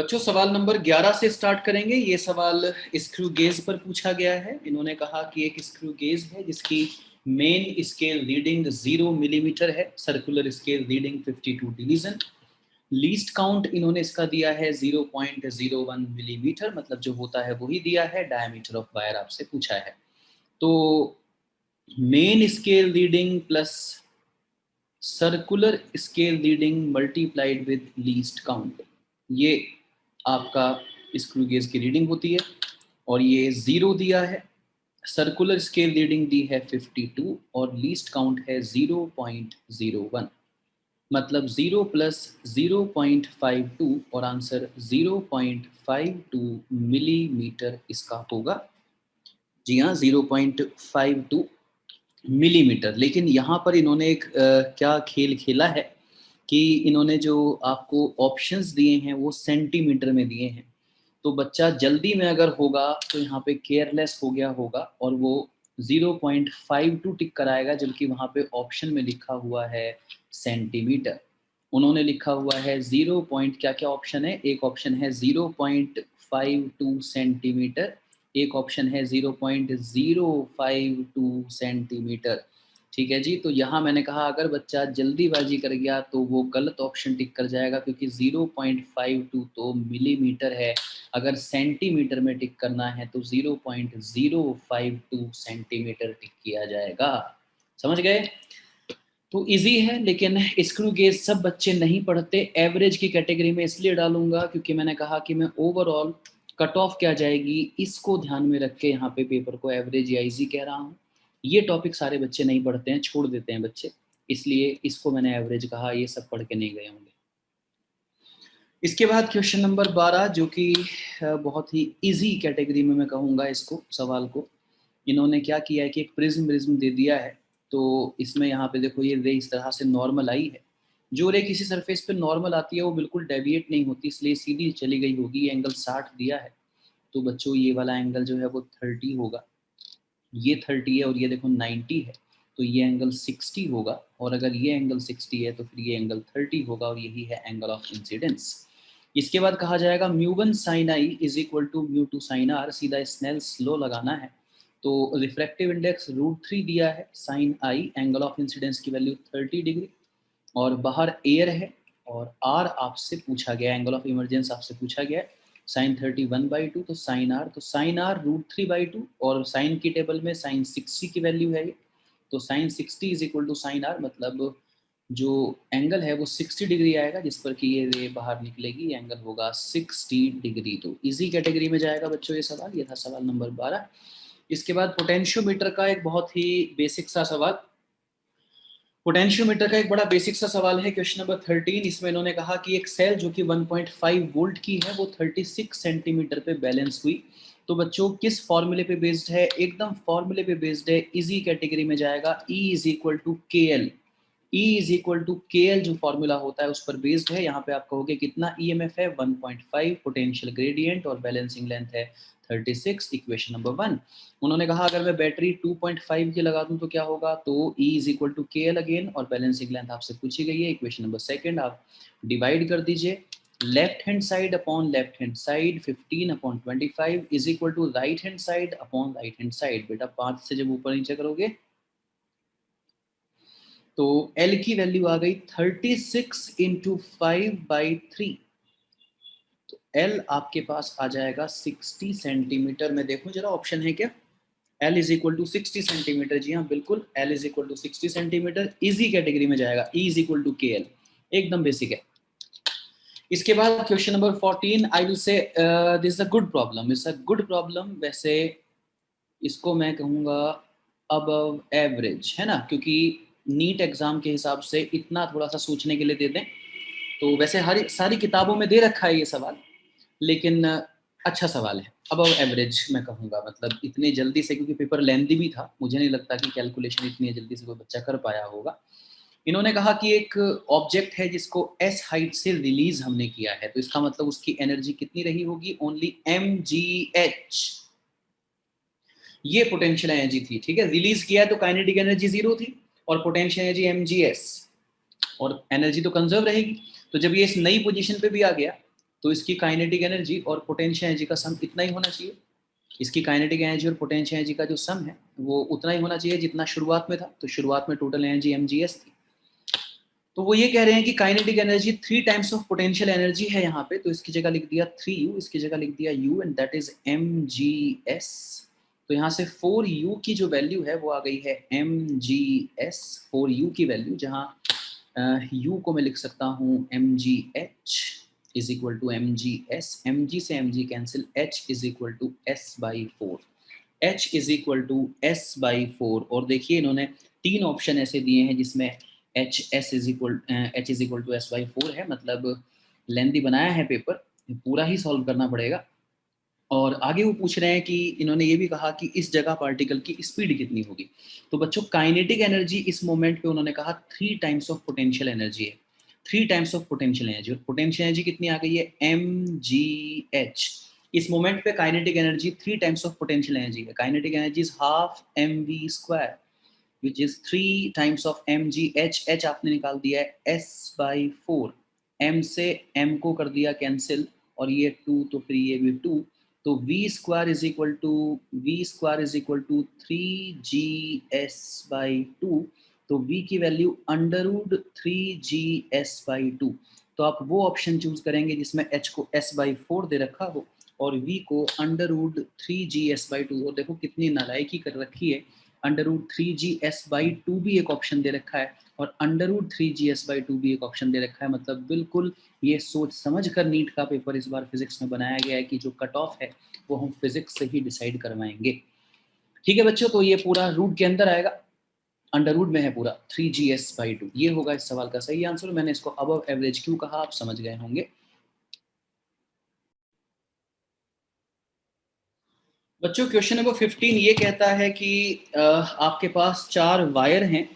बच्चों सवाल नंबर 11 से स्टार्ट करेंगे। ये सवाल स्क्रू गेज पर पूछा गया है। इन्होंने कहा कि एक स्क्रू गेज है जिसकी मेन स्केल रीडिंग 0 मिलीमीटर है, circular scale reading 52 division. Least count इन्होंने इसका दिया है 0.01 मिलीमीटर, मतलब जो होता है वही दिया है। डायमीटर ऑफ वायर आपसे पूछा है, तो main scale reading plus circular scale reading multiplied with least count, ये आपका स्क्रू गेज की रीडिंग होती है। और ये 0 दिया है, सर्कुलर स्केल रीडिंग दी है 52 और लीस्ट काउंट है 0.01, मतलब 0 प्लस 0.52 और आंसर 0.52 मिलीमीटर इसका होगा। जी हाँ, 0.52 मिलीमीटर। लेकिन यहाँ पर इन्होंने एक क्या खेल खेला है कि इन्होंने जो आपको ऑप्शंस दिए हैं वो सेंटीमीटर में दिए हैं। तो बच्चा जल्दी में अगर होगा तो यहाँ पे केयरलेस हो गया होगा और वो 0.52 टिक कराएगा, जबकि वहाँ पे ऑप्शन में लिखा हुआ है सेंटीमीटर। उन्होंने लिखा हुआ है 0 पॉइंट क्या क्या ऑप्शन है, एक ऑप्शन है 0.52 सेंटीमीटर, एक ऑप्शन है 0.052 सेंटीमीटर। ठीक है जी, तो यहाँ मैंने कहा अगर बच्चा जल्दीबाजी कर गया तो वो गलत ऑप्शन टिक कर जाएगा, क्योंकि 0.52 तो मिलीमीटर है। अगर सेंटीमीटर में टिक करना है तो 0.052 सेंटीमीटर टिक किया जाएगा। समझ गए? तो इजी है, लेकिन स्क्रू गेज सब बच्चे नहीं पढ़ते। एवरेज की कैटेगरी में इसलिए डालूंगा क्योंकि मैंने कहा कि मैं ओवरऑल कट ऑफ क्या जाएगी इसको ध्यान में रख के यहाँ पे पेपर को एवरेज या इजी कह रहा हूँ। ये टॉपिक सारे बच्चे नहीं पढ़ते हैं, छोड़ देते हैं बच्चे, इसलिए इसको मैंने एवरेज कहा। ये सब पढ़ के नहीं गए होंगे। इसके बाद क्वेश्चन नंबर 12, जो कि बहुत ही इजी कैटेगरी में मैं कहूँगा इसको, सवाल को। इन्होंने क्या किया है कि एक प्रिज्म दे दिया है, तो इसमें यहाँ पे देखो ये रे इस तरह से नॉर्मल आई है। जो रे किसी सरफेस पे नॉर्मल आती है वो बिल्कुल डेविएट नहीं होती, इसलिए सीधी चली गई होगी। ये एंगल 60 दिया है, तो बच्चों ये वाला एंगल जो है वो 30 होगा। ये 30 है और ये देखो 90 है, तो ये एंगल 60 होगा। और अगर ये एंगल 60 है तो फिर ये एंगल 30 होगा, और यही है एंगल ऑफ इंसिडेंस। इसके बाद कहा जाएगा म्यू1 sine i is equal to म्यू2 साइन आर। सीधा स्नेल्स लॉ लगाना है। तो रिफ्रैक्टिव इंडेक्स √3 दिया है, sine i, angle of incidence की वैल्यू 30 डिग्री, और बाहर एयर है, और आर आपसे पूछा गया, एंगल ऑफ इमरजेंस आपसे पूछा गया है, साइन 31/2, तो साइन आर √3/2, और साइन की टेबल में साइन 60 की वैल्यू है ये, तो sine 60 is equal to sine r, मतलब जो एंगल है वो 60 डिग्री आएगा जिस पर कि ये रे बाहर निकलेगी, एंगल होगा 60 डिग्री। तो इजी कैटेगरी में जाएगा बच्चों ये सवाल। ये था सवाल नंबर 12। इसके बाद पोटेंशियोमीटर का एक बहुत ही बेसिक सा सवाल, पोटेंशियोमीटर का एक बड़ा बेसिक सा सवाल है, क्वेश्चन नंबर 13। इसमें इन्होंने कहा कि एक सेल जो कि 1.5 वोल्ट की है वो 36 सेंटीमीटर पे बैलेंस हुई। तो बच्चों किस फॉर्मूले पे बेस्ड है? एकदम फॉर्मूले पे बेस्ड है, इजी कैटेगरी में जाएगा। E इज इक्वल टू के l, E is equal to के एल जो फॉर्मूला होता है उस पर बेस्ड है। यहाँ पे आप कहोगे कितना EMF है 1.5, पोटेंशियल ग्रेडियंट और बैलेंसिंग लेंथ है 36, इक्वेशन नंबर 1। उन्होंने कहा अगर मैं बैटरी 2.5 की लगा दूं तो क्या होगा, तो E इज इक्वल टू के एल अगेन, और बैलेंसिंग लेंथ आपसे पूछी गई है। इक्वेशन नंबर 2 आप डिवाइड कर दीजिए, left hand side upon left hand side, 15/25 is equal to right hand side upon right hand side. बेटा 5 से जब ऊपर नीचे करोगे तो L की वैल्यू आ गई 36 इंटू 5/3, तो L आपके पास आ जाएगा 60 सेंटीमीटर में। देखो जरा ऑप्शन है क्या? L is equal to 60 centimetre. जी हाँ बिल्कुल, L is equal to 60 centimetre, easy category में जाएगा। E इज इक्वल टू के एल, एकदम बेसिक है। इसके बाद question number 14, I will say this is a good problem, it's a good problem. वैसे इसको मैं कहूँगा अबव एवरेज, है ना, क्योंकि नीट एग्जाम के हिसाब से इतना थोड़ा सा सोचने के लिए दे दें। तो वैसे हर सारी किताबों में दे रखा है ये सवाल, लेकिन अच्छा सवाल है। अबव एवरेज मैं कहूँगा, मतलब इतनी जल्दी से, क्योंकि पेपर लेंथी भी था, मुझे नहीं लगता कि कैलकुलेशन इतनी जल्दी से कोई बच्चा कर पाया होगा। इन्होंने कहा कि एक ऑब्जेक्ट है जिसको s हाइट से रिलीज हमने किया है, तो इसका मतलब उसकी एनर्जी कितनी रही होगी? Only mgh। ये पोटेंशियल एनर्जी थी, ठीक है। रिलीज किया है तो काइनेटिक एनर्जी 0 थी, और पोटेंशियल एनर्जी mgs, और एनर्जी तो कंजर्व रहेगी। तो जब ये इस नई पोजीशन पे भी आ गया तो इसकी काइनेटिक एनर्जी और पोटेंशियल एनर्जी का सम इतना ही होना चाहिए। इसकी काइनेटिक एनर्जी और पोटेंशियल एनर्जी का जो सम है वो उतना ही होना चाहिए जितना शुरुआत में था। तो शुरुआत में टोटल एनर्जी mgs थी। तो वो ये कह रहे हैं कि kinetic energy 3 times of potential energy है यहाँ पे, तो इसकी जगह लिख दिया 3u, इसकी जगह लिख दिया u and that is mgs। तो यहाँ से 4u की जो वैल्यू है वो आ गई है mgs, 4u की वैल्यू, जहाँ u को मैं लिख सकता हूँ mgh is equal to mgs, mg से mg cancel, h is equal to s/4, h is equal to s/4। और देखिए इन्होंने 3 ऑप्शन ऐसे दिए हैं जिसमें h is equal to s/4 है, मतलब लेंथी बनाया है पेपर, पूरा ही सॉल्व करना पड़ेगा। और आगे वो पूछ रहे हैं कि इन्होंने ये भी कहा कि इस जगह पार्टिकल की स्पीड कितनी होगी। तो बच्चों काइनेटिक एनर्जी इस मोमेंट पे उन्होंने कहा 3 टाइम्स ऑफ पोटेंशियल एनर्जी है, 3 टाइम्स ऑफ पोटेंशियल एनर्जी। और पोटेंशियल एनर्जी कितनी आ गई है mgh। इस मोमेंट पे kinetic energy 3 times of potential energy है। Kinetic energy is half mv² which is 3 times of mg। h आपने निकाल दिया है s/4, m से m को कर दिया कैंसिल, और ये 2 तो फिर ये भी 2, तो v² is equal to 3gs/2। तो v की वैल्यू √3gs/2। तो आप वो ऑप्शन चूज करेंगे जिसमें h को s/4 दे रखा हो और v को √3gs/2। और देखो कितनी नालायकी कर रखी है, √3gs/2 भी एक ऑप्शन दे रखा है और √3gs/2 भी एक ऑप्शन दे रखा है। मतलब बिल्कुल ये सोच समझ कर नीट का पेपर इस बार फिजिक्स में बनाया गया है कि जो कट ऑफ है वो हम फिजिक्स से ही डिसाइड करवाएंगे। ठीक है बच्चों, तो ये पूरा रूट के अंदर आएगा, अंडर रूट में है पूरा 3gs/2। ये होगा इस सवाल का सही आंसर। मैंने इसको अबव एवरेज क्यों कहा आप समझ गए होंगे। बच्चों क्वेश्चन नंबर 15 ये कहता है कि आपके पास 4 वायर हैं।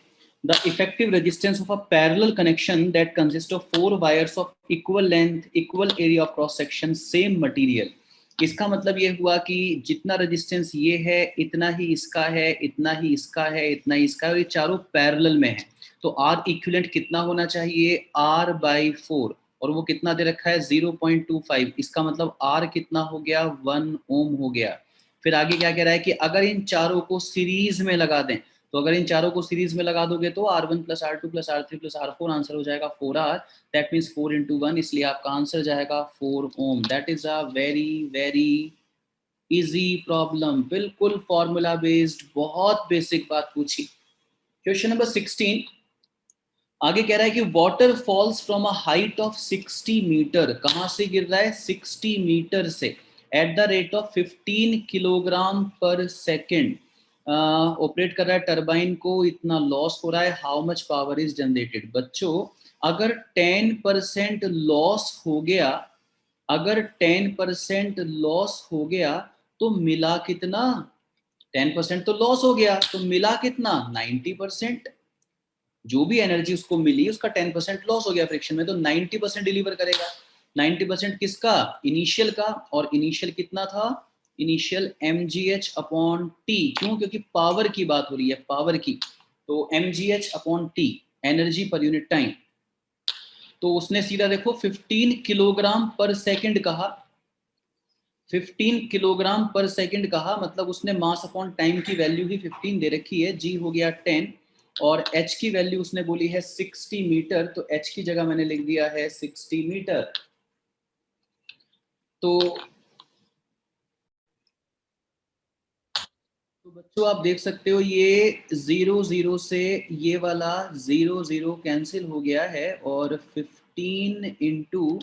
The effective resistance of a parallel connection that consist of 4 wires of equal length, equal area of cross section, same material. इसका मतलब ये हुआ कि जितना रेजिस्टेंस ये है इतना ही इसका है, इतना ही इसका है, इतना ही इसका है, और ये चारों पैरेलल में है। तो आर इक्विवेलेंट कितना होना चाहिए, R/4, और वो कितना दे रखा है 0.25। इसका मतलब R कितना हो गया 1 ओम हो गया। फिर आगे क्या कह रहा है कि अगर इन चारों को सीरीज में लगा दें, तो अगर इन चारों को सीरीज में लगा दोगे तो R1 + R2 + R3 + R4 answer हो जाएगा 4R। दैट मीन्स 4 × 1, इसलिए आपका आंसर जाएगा 4 ohm. That is a very very easy problem, बिल्कुल फॉर्मूला बेस्ड, बहुत बेसिक बात पूछी। क्वेश्चन नंबर 16 आगे कह रहा है कि water falls from a height of 60 metre. कहां से गिर रहा है 60 मीटर से, at the rate of 15 kilogram per second. Operate कर रहा है टरबाइन को, इतना लॉस हो रहा है, how much power is generated. बच्चों अगर 10% लॉस हो गया, अगर 10% लॉस हो गया तो मिला कितना, 10% तो लॉस हो गया तो मिला कितना 90%। जो भी एनर्जी उसको मिली उसका 10% लॉस हो गया फ्रिक्शन में, तो 90% डिलीवर करेगा। 90% किसका, इनिशियल का, और इनिशियल कितना था, इनिशियल mgh/t। क्यों, क्योंकि पावर की बात हो रही है, पावर की, तो mgh/t energy per unit time. तो उसने सीधा देखो 15 किलोग्राम पर सेकंड कहा, 15 किलोग्राम पर सेकंड कहा, मतलब उसने मास अपॉन टाइम की वैल्यू ही 15 दे रखी है, जी हो गया 10, और h की वैल्यू उसने बोली है 60 मीटर, तो h की जगह मैंने लिख दिया है 60 मीटर। तो बच्चों आप देख सकते हो ये 0 0 से ये वाला 0 0 कैंसिल हो गया है, और 15 ×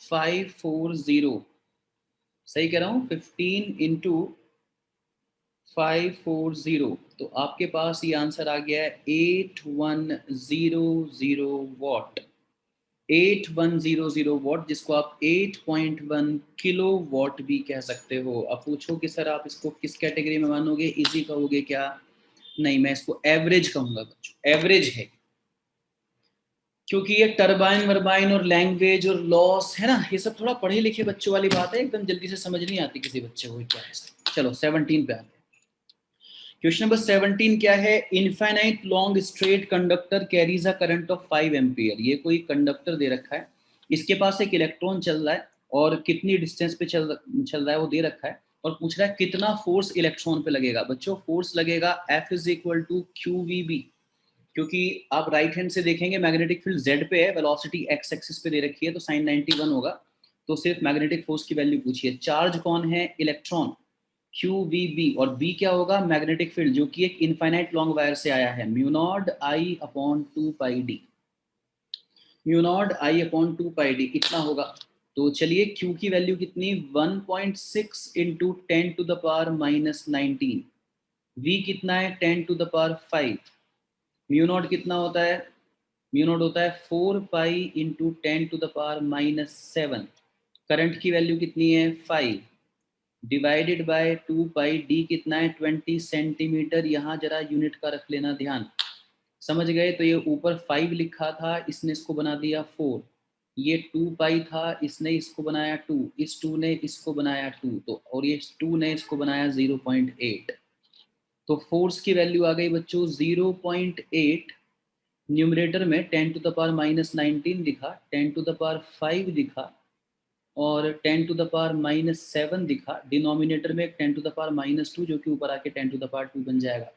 540, सही कह रहा हूँ, 15 × 540, तो आपके पास ये आंसर आ गया है 8100 वॉट। 8100 वॉट, जिसको आप 8.1 किलो वॉट भी कह सकते हो। अब पूछो कि सर आप इसको किस कैटेगरी में मानोगे, इजी कहोगे क्या, नहीं मैं इसको एवरेज कहूंगा बच्चों, एवरेज है, क्योंकि ये टरबाइन वर्बाइन और लैंग्वेज और लॉस है ना, ये सब थोड़ा पढ़े लिखे बच्चों वाली बात है, एकदम जल्दी से समझ नहीं आती किसी बच्चे को क्या है। चलो 17 पे आते हैं। क्वेश्चन नंबर 17 क्या है, infinite long straight conductor carries a current of 5 ampere. ये कोई कंडक्टर दे रखा है इसके पास एक इलेक्ट्रॉन चल रहा है और कितनी डिस्टेंस पे चल रहा है वो दे रखा है, और पूछ रहा है कितना फोर्स इलेक्ट्रॉन पे लगेगा। बच्चों फोर्स लगेगा F is equal to QVB, क्योंकि आप राइट हैंड से देखेंगे मैग्नेटिक फील्ड Z पे है, वेलोसिटी x एक्सिस पे दे रखी है, तो sin 91 होगा। तो सिर्फ मैग्नेटिक फोर्स की वैल्यू पूछिए। चार्ज कौन है? इलेक्ट्रॉन, QVB, और B क्या होगा? मैग्नेटिक फील्ड, जो कि एक इनफाइनाइट लॉन्ग वायर से आया है, mu naught I upon 2 pi d, mu naught I upon 2 pi d इतना होगा। तो चलिए Q की वैल्यू कितनी? 1.6 into 10 to the power minus 19, V कितना है? 10 to the power 5, mu naught कितना होता है? म्यू नॉट होता है 4 pi into 10 to the power minus 7, current की वैल्यू कितनी है? 5, डिवाइडेड बाय 2 पाई, डी कितना है? 20 सेंटीमीटर। यहाँ जरा यूनिट का रख लेना ध्यान, समझ गए? तो ये ऊपर 5 लिखा था, इसने इसको बना दिया 4, ये 2 पाई था, इसने इसको बनाया 2, इस 2 ने इसको बनाया 2, तो और ये 2 ने इसको बनाया 0.8। तो फोर्स की वैल्यू आ गई बच्चों 0.8। न्यूमरेटर में 10 टू द पावर माइनस 19 दिखा, 10 टू द पावर 5 दिखा, और 10 टू द पावर माइनस 7 दिखा। डिनोमिनेटर में 10 टू द पावर माइनस 2, जो कि ऊपर आके 10 टू द पावर 2 बन जाएगा।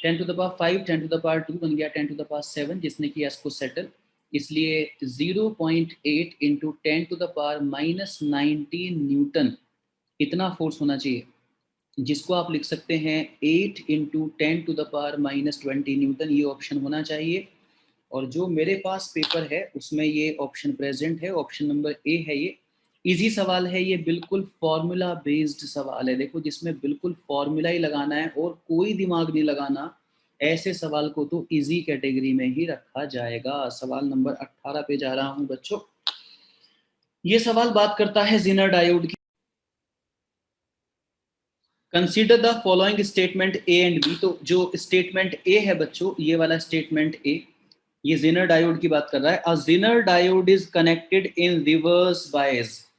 10 to the power 5, 10 to the power 2 बन गया 10 टू द पावर 7, जिसने किया इसको सेटल। इसलिए 0.8 into 10 to the power minus 19 newton इतना फोर्स होना चाहिए, जिसको आप लिख सकते हैं 8 into 10 to the power minus 20 newton. ये ऑप्शन होना चाहिए, और जो मेरे पास पेपर है उसमें ये ऑप्शन प्रेजेंट है, ऑप्शन नंबर ए है। ये इजी सवाल है, ये बिल्कुल फॉर्मूला बेस्ड सवाल है, देखो जिसमें बिल्कुल फॉर्मूला ही लगाना है और कोई दिमाग नहीं लगाना, ऐसे सवाल को तो इजी कैटेगरी में ही रखा जाएगा। सवाल नंबर 18 पे जा रहा हूं बच्चों। ये सवाल बात करता है ज़ेनर डायोड की। Consider the following statement a and b. तो जो स्टेटमेंट ए है बच्चों, ये वाला स्टेटमेंट ए, ये ज़ेनर डायोड की बात कर रहा है। A zener diode is connected in reverse bias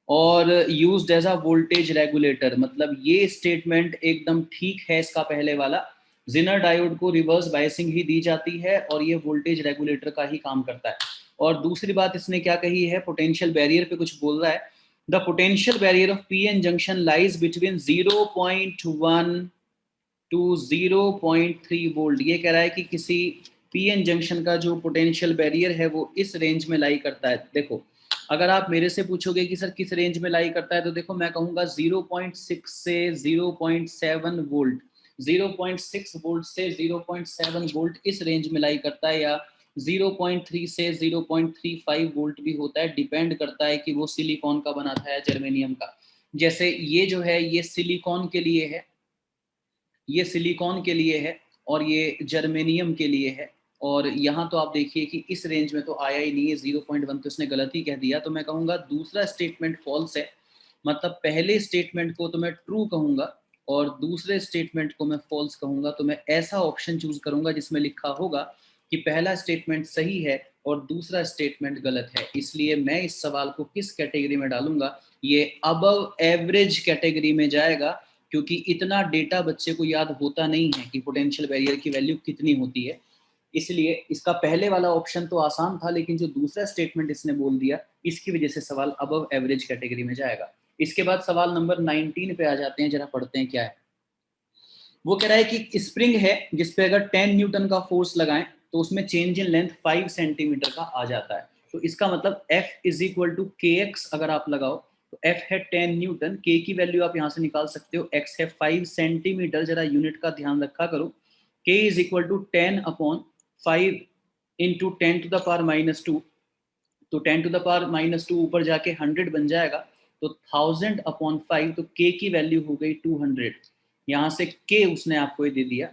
और used as a voltage regulator. मतलब ये स्टेटमेंट एकदम ठीक है, इसका पहले वाला। ज़ेनर डायोड को रिवर्स बायसिंग ही दी जाती है और ये वोल्टेज रेगुलेटर का ही काम करता है। और दूसरी बात इसने क्या कही है? पोटेंशियल बैरियर पे कुछ बोल रहा है। The potential barrier of PN junction lies between 0.1 to 0.3 volt. ये कह रहा है कि किसी पीएन जंक्शन का जो पोटेंशियल बैरियर है वो इस रेंज में लाई करता है। देखो अगर आप मेरे से पूछोगे कि सर किस रेंज में लाई करता है, तो देखो मैं कहूंगा 0.6 से 0.7 वोल्ट, 0.6 वोल्ट से 0.7 वोल्ट इस रेंज में लाई करता है, या 0.3 से 0.35 वोल्ट भी होता है, डिपेंड करता है कि वो सिलिकॉन का बना था या जर्मेनियम का। जैसे ये जो है ये सिलिकॉन के लिए है, ये सिलिकॉन के लिए है, और ये जर्मेनियम के लिए है। और यहाँ तो आप देखिए कि इस रेंज में तो आया ही नहीं है, 0.1 तो इसने गलत ही कह दिया। तो मैं कहूँगा दूसरा स्टेटमेंट फॉल्स है, मतलब पहले स्टेटमेंट को तो मैं ट्रू कहूँगा और दूसरे स्टेटमेंट को मैं फॉल्स कहूँगा। तो मैं ऐसा ऑप्शन चूज करूँगा जिसमें लिखा होगा कि पहला स्टेटमेंट सही है और दूसरा स्टेटमेंट गलत है। इसलिए मैं इस सवाल को किस कैटेगरी में डालूंगा? ये अबव एवरेज कैटेगरी में जाएगा, क्योंकि इतना डेटा बच्चे को याद होता नहीं है कि पोटेंशियल बैरियर की वैल्यू कितनी होती है। इसलिए इसका पहले वाला ऑप्शन तो आसान था, लेकिन जो दूसरा स्टेटमेंट इसने बोल दिया इसकी वजह से सवाल अबव एवरेज कैटेगरी में जाएगा। इसके बाद सवाल नंबर 19 पे आ जाते हैं, जरा पढ़ते हैं क्या है। वो कह रहा है कि स्प्रिंग है जिसपे अगर 10 न्यूटन का फोर्स लगाएं तो उसमें चेंज इन लेंथ 5 सेंटीमीटर का आ जाता है। तो इसका मतलब F is equal to KX अगर आप लगाओ तो F है 10 न्यूटन, K की वैल्यू आप यहाँ से निकाल सकते हो, X है 5 सेंटीमीटर, जरा यूनिट का ध्यान रखा करो। K is equal to 10 upon 5 into 10 to the power minus 2, तो 10 टू द पावर माइनस 2 ऊपर जाके 100 बन जाएगा, तो 1000 अपॉन 5, तो K की वैल्यू हो गई 200। यहाँ से K उसने आपको ये दे दिया।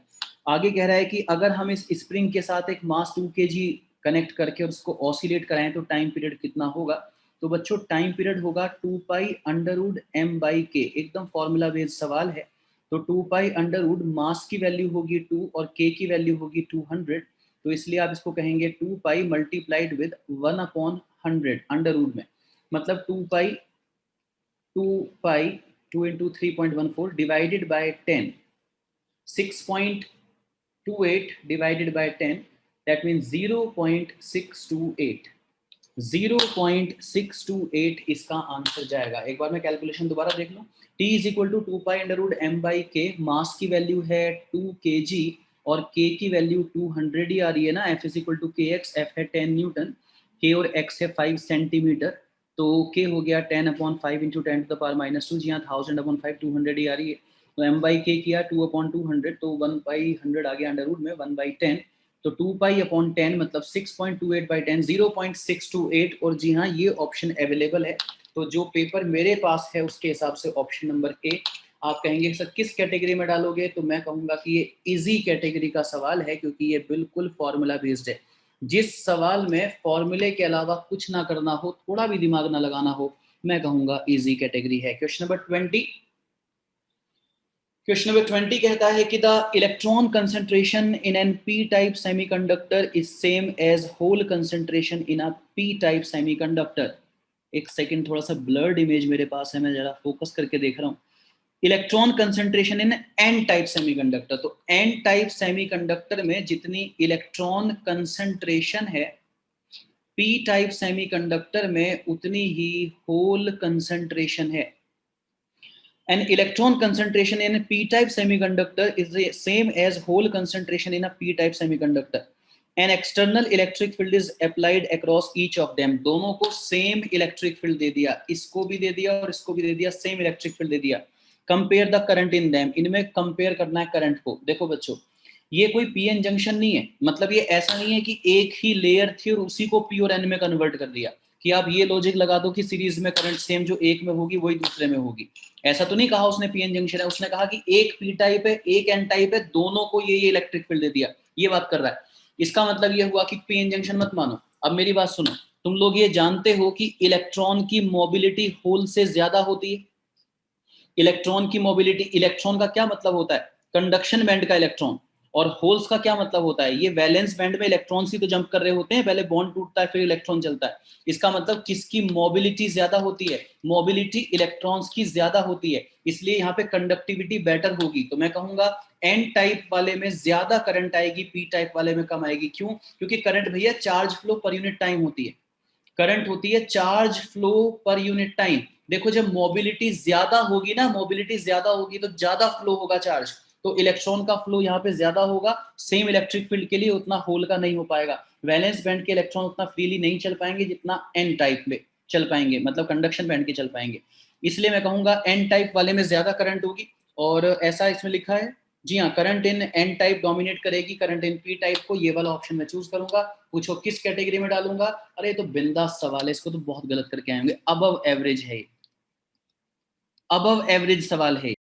आगे कह रहा है कि अगर हम इस स्प्रिंग के साथ एक मास 2 kg कनेक्ट करके और उसको ऑसिलेट कराएं तो टाइम पीरियड कितना होगा? तो बच्चों टाइम पीरियड होगा 2 pi under root m by k, एकदम फॉर्मूला बेस्ड सवाल है। तो 2 पाई अंडर रूट मास की वैल्यू होगी 2 और k की वैल्यू होगी 200, तो इसलिए आप इसको कहेंगे 2 pi multiplied with 1 upon 100 under root में, मतलब 2 pi 2 into 3.14 divided by 10, 6.28 divided by 10, that means 0.628, 0.628 इसका आंसर जाएगा। एक बार मैं कैलकुलेशन दोबारा देख लूं। T is equal to 2π√m/k, mass की वैल्यू है 2 kg और k की वैल्यू 200 ही आ रही है ना। F is equal to kx, F है 10 न्यूटन, k और x है 5 सेंटीमीटर, तो k हो गया 10/5 इंटू 10⁻²। जी हाँ, 1000/5 200 ही आ रही है। तो m/k किया 2/200, तो 1/100 आ गया अंडर रूट में 1/10, तो 2π/10 मतलब 6.28/10, 0.628। और जी हाँ, ये ऑप्शन अवेलेबल है। तो जो पेपर मेरे पास है उसके हिसाब से ऑप्शन नंबर ए। आप कहेंगे सर किस कैटेगरी में डालोगे, तो मैं कहूंगा कि ये इजी कैटेगरी का सवाल है, क्योंकि ये बिल्कुल फॉर्मूला बेस्ड है। जिस सवाल में फॉर्मूले के अलावा कुछ ना करना हो, थोड़ा भी दिमाग ना लगाना हो, मैं कहूंगा इजी कैटेगरी है। Question number 20। क्वेश्चन नंबर 20 कहता है कि the electron concentration in n p type semiconductor is same as hole concentration in a p type semiconductor. एक सेकंड, थोड़ा सा ब्लर्ड इमेज मेरे पास है, मैं जरा फोकस करके देख रहा हूँ। Electron concentration in N type semiconductor, तो एन टाइप सेमीकंडक्टर में जितनी इलेक्ट्रॉन कंसंट्रेशन है, पी टाइप सेमीकंडक्टर में उतनी ही होल कंसंट्रेशन है। An electron concentration in a p-type semiconductor is the same as hole concentration in a p-type semiconductor. An external electric field is applied across each of them. दोनों को same electric field दे दिया, इसको भी दे दिया और इसको भी दे दिया, सेम इलेक्ट्रिक फील्ड दे दिया। Compare the current in them, इनमें कंपेयर करना है करंट को। देखो बच्चों, ये कोई पी एन जंक्शन नहीं है, मतलब ये ऐसा नहीं है कि एक ही लेयर थी और उसी को पी और एन में कन्वर्ट कर दिया, कि आप ये लॉजिक लगा दो कि सीरीज में करंट सेम जो एक में होगी वही दूसरे में होगी। ऐसा तो नहीं कहा उसने पीएन जंक्शन है, उसने कहा कि एक पी टाइप है एक एन टाइप है, दोनों को ये इलेक्ट्रिक फील्ड दे दिया, ये बात कर रहा है। इसका मतलब ये हुआ कि पीएन जंक्शन मत मानो। अब मेरी बात सुनो, तुम लोग ये जानते हो कि इलेक्ट्रॉन की मोबिलिटी होल से ज्यादा होती है। इलेक्ट्रॉन की मोबिलिटी, इलेक्ट्रॉन का क्या मतलब होता है, कंडक्शन बैंड का इलेक्ट्रॉन, और होल्स का क्या मतलब होता है, ये वैलेंस बैंड में इलेक्ट्रॉन ही तो जंप कर रहे होते हैं, पहले बॉन्ड टूटता है फिर इलेक्ट्रॉन चलता है। इसका मतलब किसकी मोबिलिटी ज्यादा होती है, मोबिलिटी इलेक्ट्रॉन्स की ज्यादा होती है, इसलिए यहाँ पे कंडक्टिविटी बेटर होगी। तो मैं कहूंगा एन टाइप वाले में ज्यादा करंट आएगी, पी टाइप वाले में कम आएगी। क्यों? क्योंकि करंट भैया charge flow per unit time होती है, करंट होती है charge flow per unit time. देखो जब मोबिलिटी ज्यादा होगी ना, मोबिलिटी ज्यादा होगी तो ज्यादा फ्लो होगा चार्ज, तो इलेक्ट्रॉन का फ्लो यहाँ पे ज्यादा होगा। सेम इलेक्ट्रिक फील्ड के लिए उतना होल का नहीं हो पाएगा, वैलेंस बैंड के इलेक्ट्रॉन उतना फ्रीली नहीं चल पाएंगे जितना एन टाइप में चल पाएंगे, मतलब कंडक्शन बैंड के चल पाएंगे। इसलिए मैं कहूंगा एन टाइप वाले में ज्यादा करंट होगी, और ऐसा इसमें लिखा है। जी हाँ, current in an type dominate करेगी करंट इन पी टाइप को, ये वाला ऑप्शन मैं चूज करूंगा। पूछो किस कैटेगरी में डालूंगा, अरे तो बिंदास सवाल है, इसको तो बहुत गलत करके आएंगे। अबव एवरेज है, अबव एवरेज सवाल है।